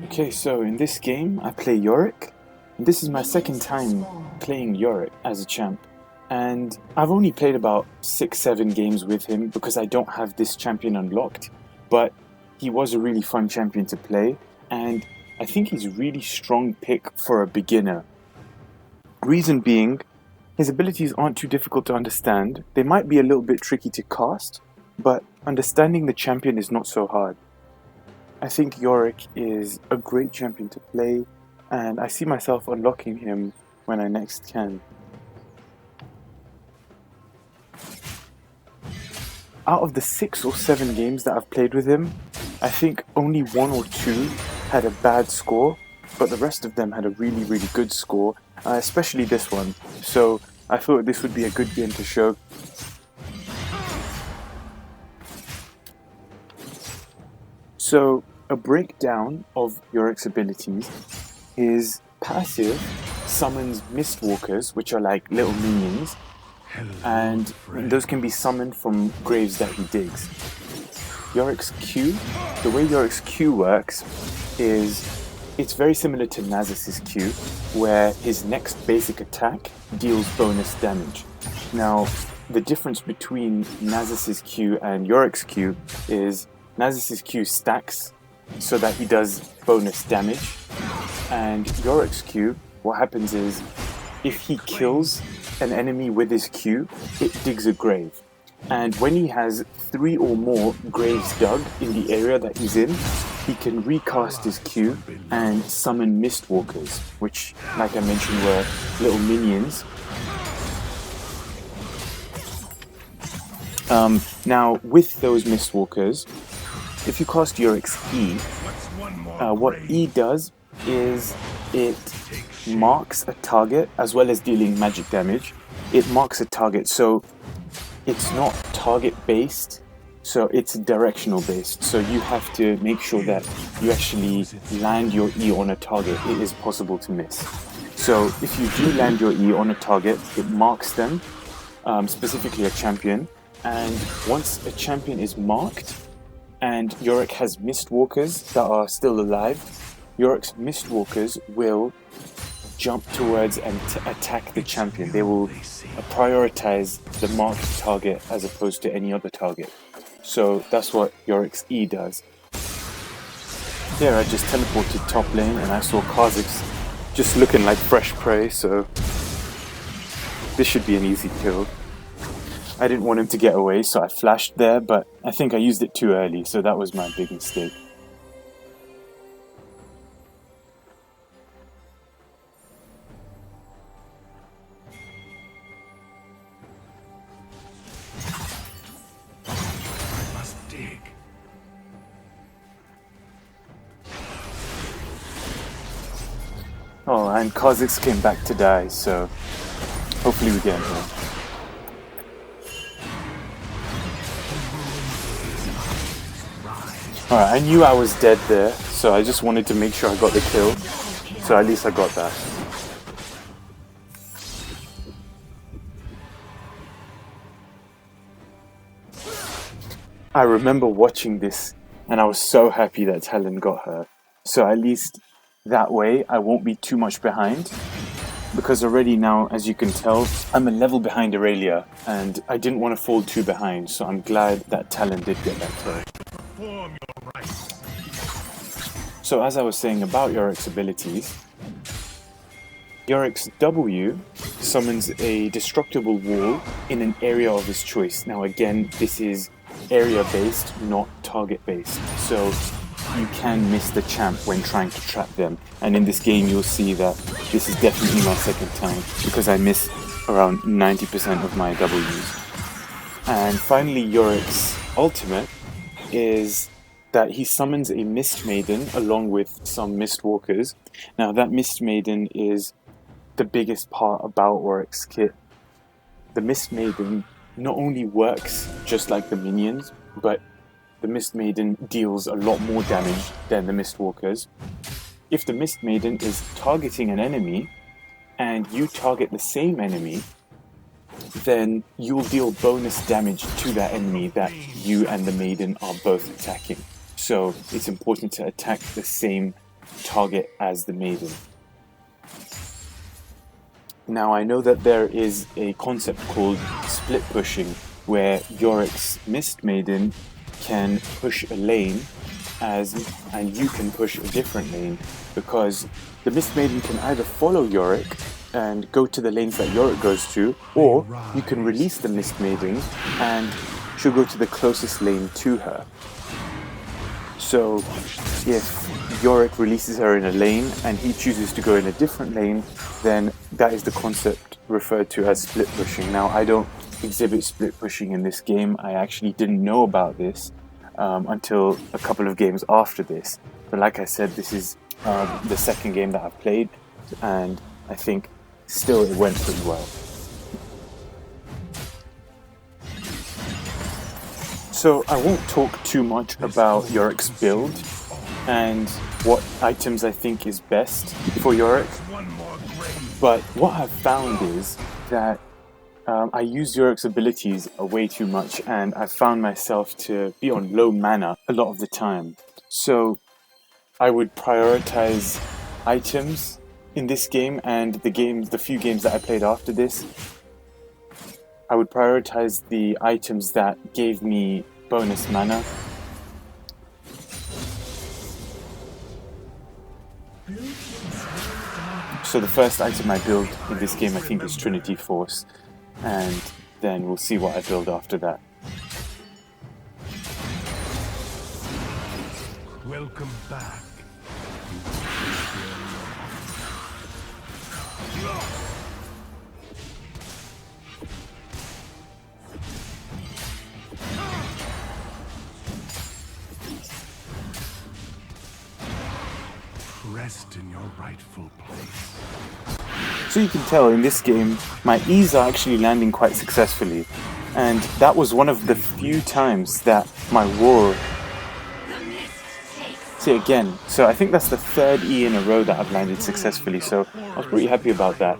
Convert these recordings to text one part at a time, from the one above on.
Okay, so in this game I play Yorick. This is my second time playing Yorick as a champ. And I've only played about 6-7 games with him because I don't have this champion unlocked. But he was a really fun champion to play, and I think he's a really strong pick for a beginner. Reason being, his abilities aren't too difficult to understand. They might be a little bit tricky to cast, but understanding the champion is not so hard. I think Yorick is a great champion to play, and I see myself unlocking him when I next can. Out of the 6 or 7 games that I've played with him, I think only 1 or 2 had a bad score, but the rest of them had a really, really good score, especially this one. So I thought this would be a good game to show. So a breakdown of Yorick's abilities. His passive summons Mistwalkers, which are like little minions, and those can be summoned from graves that he digs. Yorick's Q, the way Yorick's Q works is it's very similar to Nazis's Q, where his next basic attack deals bonus damage. Now, the difference between Nazis's Q and Yorick's Q is Nazis's Q stacks so that he does bonus damage, and Yorick's Q, what happens is if he kills an enemy with his Q, it digs a grave. And when he has 3 or more graves dug in the area that he's in, he can recast his Q and summon Mistwalkers, which, like I mentioned, were little minions. Now, with those Mistwalkers, if you cast Yorick's E, what E does is it marks a target as well as dealing magic damage. It marks a target, so it's not target based, so it's directional based. So you have to make sure that you actually land your E on a target. It is possible to miss. So if you do land your E on a target, it marks them, specifically a champion. And once a champion is marked and Yorick has Mistwalkers that are still alive, Yorick's Mistwalkers will jump towards and attack the champion. They will prioritize the marked target as opposed to any other target. So that's what Yorick's E does. Here I just teleported top lane and I saw Kha'Zix just looking like fresh prey, so this should be an easy kill. I didn't want him to get away, so I flashed there, but I think I used it too early, so that was my big mistake. Oh, and Kha'Zix came back to die, so hopefully we get him here. Alright, I knew I was dead there, so I just wanted to make sure I got the kill, so at least I got that. I remember watching this, and I was so happy that Talon got her, so at least that way I won't be too much behind, because already now, as you can tell, I'm a level behind Aurelia, and I didn't want to fall too behind, so I'm glad that Talon did get that kill. So as I was saying about Yorick's abilities, Yorick's W summons a destructible wall in an area of his choice. Now again, this is area based, not target based, so you can miss the champ when trying to trap them, and in this game you'll see that this is definitely my second time because I miss around 90% of my W's. And finally, Yorick's ultimate is that he summons a Mist Maiden along with some Mistwalkers. Now that Mist Maiden is the biggest part about Yorick's kit. The Mist Maiden not only works just like the minions, but the Mist Maiden deals a lot more damage than the Mistwalkers. If the Mist Maiden is targeting an enemy and you target the same enemy, then you'll deal bonus damage to that enemy that you and the Maiden are both attacking. so it's important to attack the same target as the maiden. Now I know that there is a concept called split pushing, where Yorick's Mist Maiden can push a lane and you can push a different lane, because the Mist Maiden can either follow Yorick and go to the lanes that Yorick goes to, or you can release the Mist Maiden and she'll go to the closest lane to her. So if Yorick releases her in a lane and he chooses to go in a different lane, then that is the concept referred to as split pushing. Now I don't exhibit split pushing in this game. I actually didn't know about this until a couple of games after this. But like I said, this is the second game that I've played, and I think still it went pretty well. So I won't talk too much about Yorick's build and what items I think is best for Yorick, but what I've found is that I use Yorick's abilities way too much, and I found myself to be on low mana a lot of the time. So I would prioritize items in this game and the few games that I played after this. I would prioritize the items that gave me bonus mana. So the first item I build in this game I think is Trinity Force, and then we'll see what I build after that. Welcome back. Rest in your rightful place. So you can tell in this game my E's are actually landing quite successfully, and that was one of the few times that my wall... See again, so I think that's the third E in a row that I've landed successfully, so I was pretty happy about that.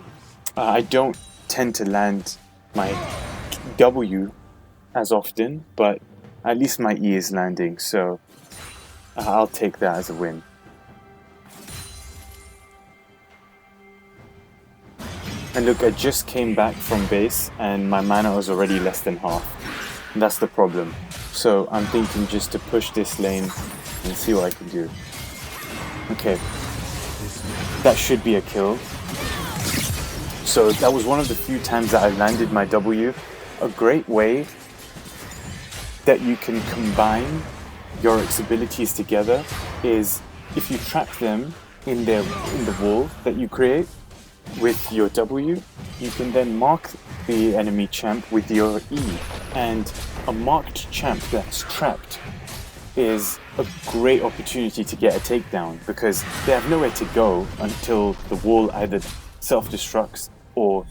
I don't tend to land my W as often, but at least my E is landing, so I'll take that as a win. And look, I just came back from base and my mana was already less than half. And that's the problem. So I'm thinking just to push this lane and see what I can do. Okay, that should be a kill. So that was one of the few times that I landed my W. A great way that you can combine Yorick's abilities together is if you trap them in the wall that you create with your W, you can then mark the enemy champ with your E. And a marked champ that's trapped is a great opportunity to get a takedown, because they have nowhere to go until the wall either self-destructs or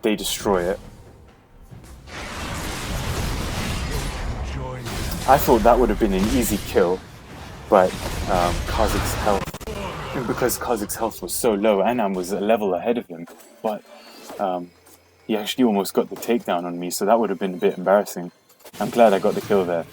they destroy it. I thought that would have been an easy kill, but Kha'Zix's health, because Kha'Zix's health was so low, Anam was a level ahead of him, but he actually almost got the takedown on me, so that would have been a bit embarrassing. I'm glad I got the kill there.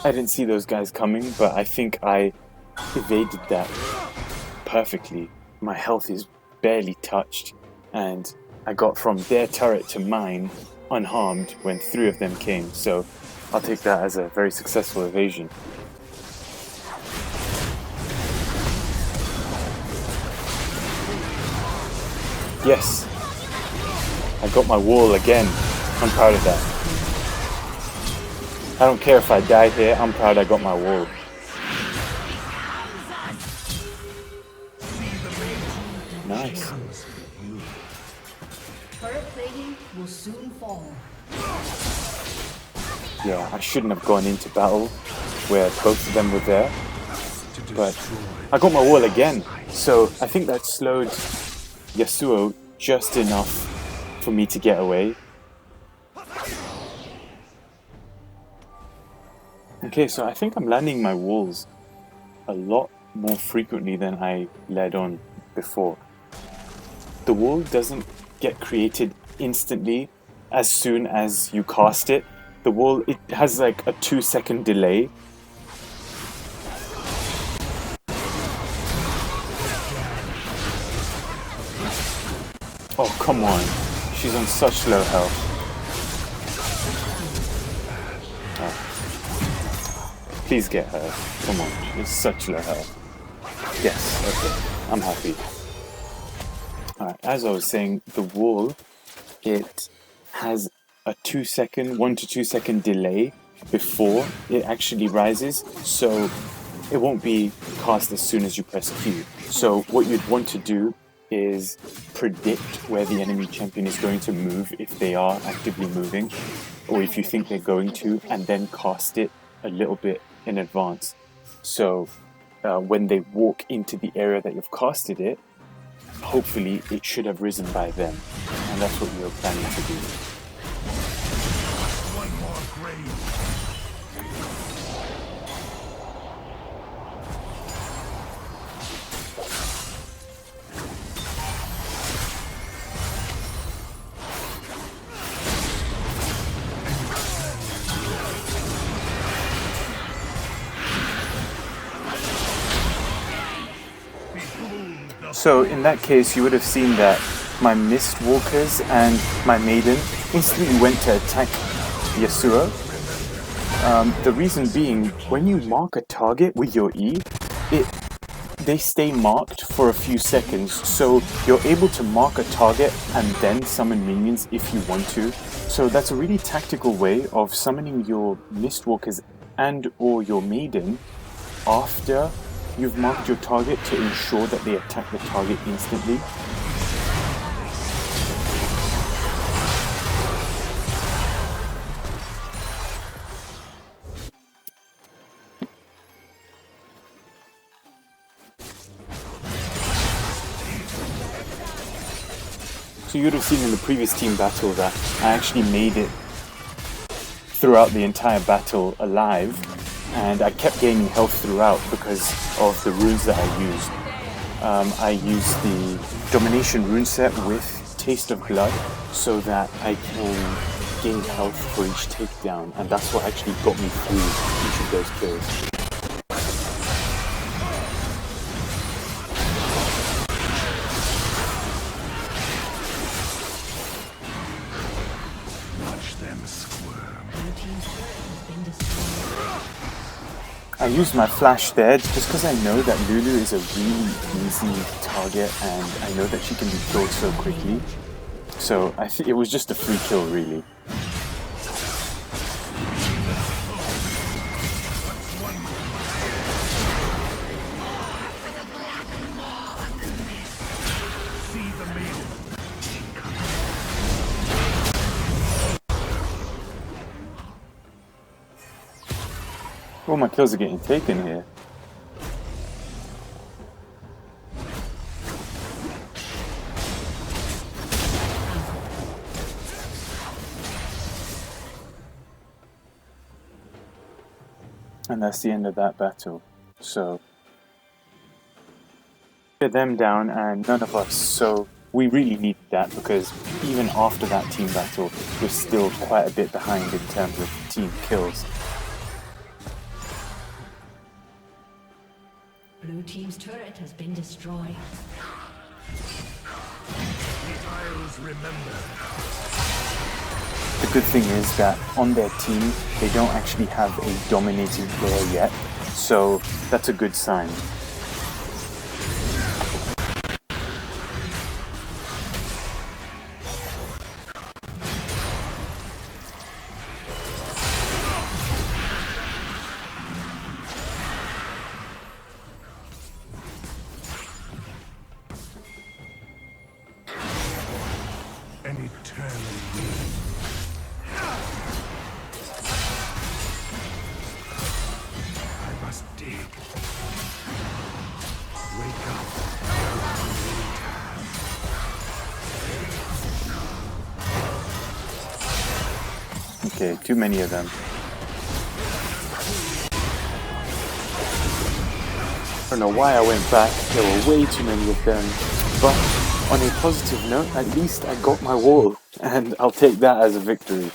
I didn't see those guys coming, but I think I evaded that perfectly. My health is barely touched, and I got from their turret to mine unharmed when 3 of them came, so I'll take that as a very successful evasion. Yes! I got my wall again. I'm proud of that. I don't care if I die here, I'm proud I got my wall. Nice. Turret plating will soon fall. Yeah, I shouldn't have gone into battle. where both of them were there. But I got my wall again, so I think that slowed Yasuo just enough for me to get away. Okay, so I think I'm landing my walls a lot more frequently than I led on before. The wall doesn't get created instantly as soon as you cast it. The wall, it has like a 2-second delay. Oh, come on. She's on such low health. Oh. Please get her. Come on. It's such low health. Yes, okay. I'm happy. Alright, as I was saying, the wall, it has a 1 to 2 second delay before it actually rises, so it won't be cast as soon as you press Q. So what you'd want to do is predict where the enemy champion is going to move if they are actively moving, or if you think they're going to, and then cast it a little bit in advance. So when they walk into the area that you've casted it, hopefully it should have risen by then, and that's what you're planning to do. One more grave. So in that case, you would have seen that my Mist Walkers and my Maiden instantly went to attack Yasuo. The reason being, when you mark a target with your E, they stay marked for a few seconds, so you're able to mark a target and then summon minions if you want to. So that's a really tactical way of summoning your Mistwalkers and or your Maiden after you've marked your target to ensure that they attack the target instantly. So you would have seen in the previous team battle that I actually made it throughout the entire battle alive, and I kept gaining health throughout because of the runes that I used. I used the Domination rune set with Taste of Blood so that I can gain health for each takedown, and that's what actually got me through each of those kills. I used my flash there just because I know that Lulu is a really easy target and I know that she can be killed so quickly. So I think it was just a free kill really. All my kills are getting taken here. And that's the end of that battle. So get them down and none of us. So we really needed that because even after that team battle, we're still quite a bit behind in terms of team kills. Blue team's turret has been destroyed. The Isles remember. The good thing is that on their team, they don't actually have a dominating player yet, so that's a good sign. An eternal Okay, too many of them. I don't know why I went back, there were way too many of them. But on a positive note, at least I got my wall, and I'll take that as a victory.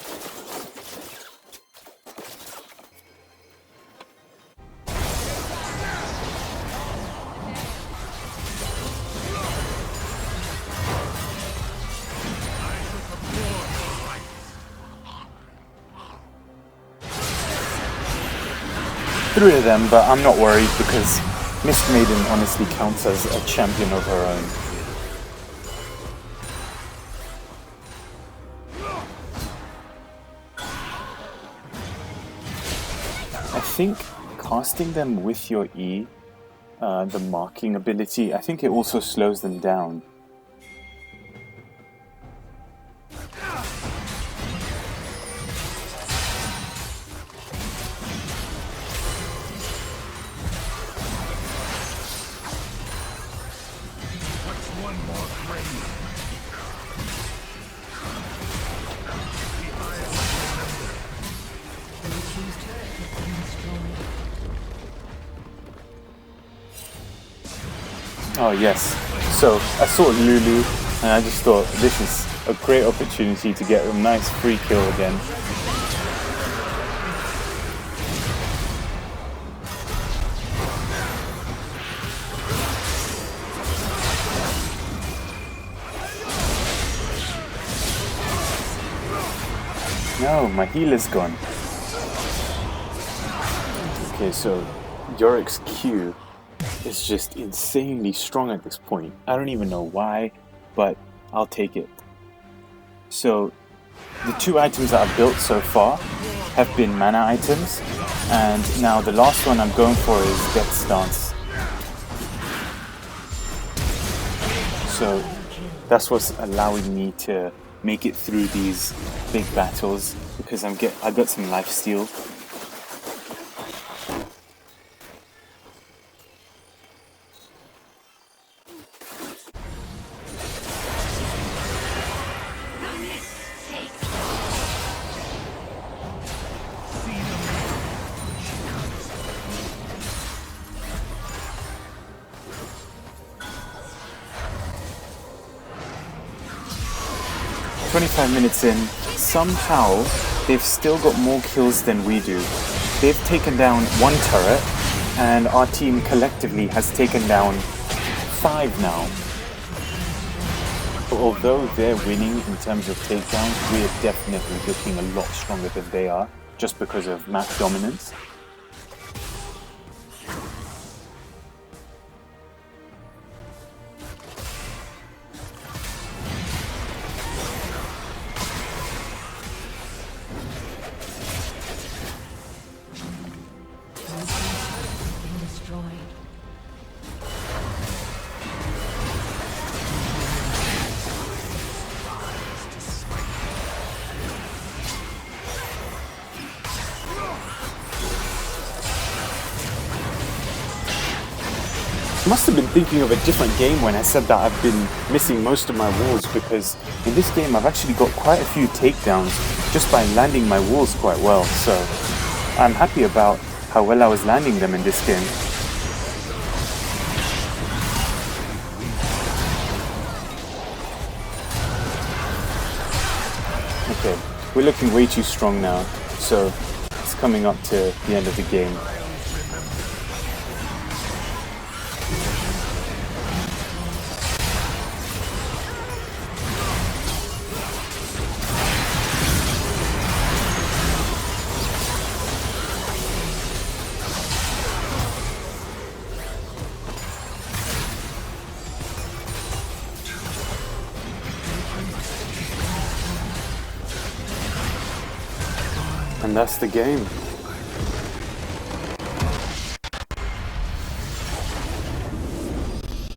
Three of them, but I'm not worried because Mist Maiden honestly counts as a champion of her own. I think casting them with your E, the marking ability, I think it also slows them down. Oh yes, so I saw Lulu and I just thought this is a great opportunity to get a nice free kill again. No, my healer's gone. Okay, so Yorick's Q is just insanely strong at this point. I don't even know why, but I'll take it. So the two items that I've built so far have been mana items, and now the last one I'm going for is Death Stance. So that's what's allowing me to make it through these big battles, because I got some lifesteal. Minutes in, somehow they've still got more kills than we do. They've taken down one turret, and our team collectively has taken down 5 now. Although they're winning in terms of takedowns, we're definitely looking a lot stronger than they are, just because of map dominance. I must have been thinking of a different game when I said that I've been missing most of my walls, because in this game I've actually got quite a few takedowns just by landing my walls quite well, so I'm happy about how well I was landing them in this game. Okay, we're looking way too strong now, so it's coming up to the end of the game. And that's the game.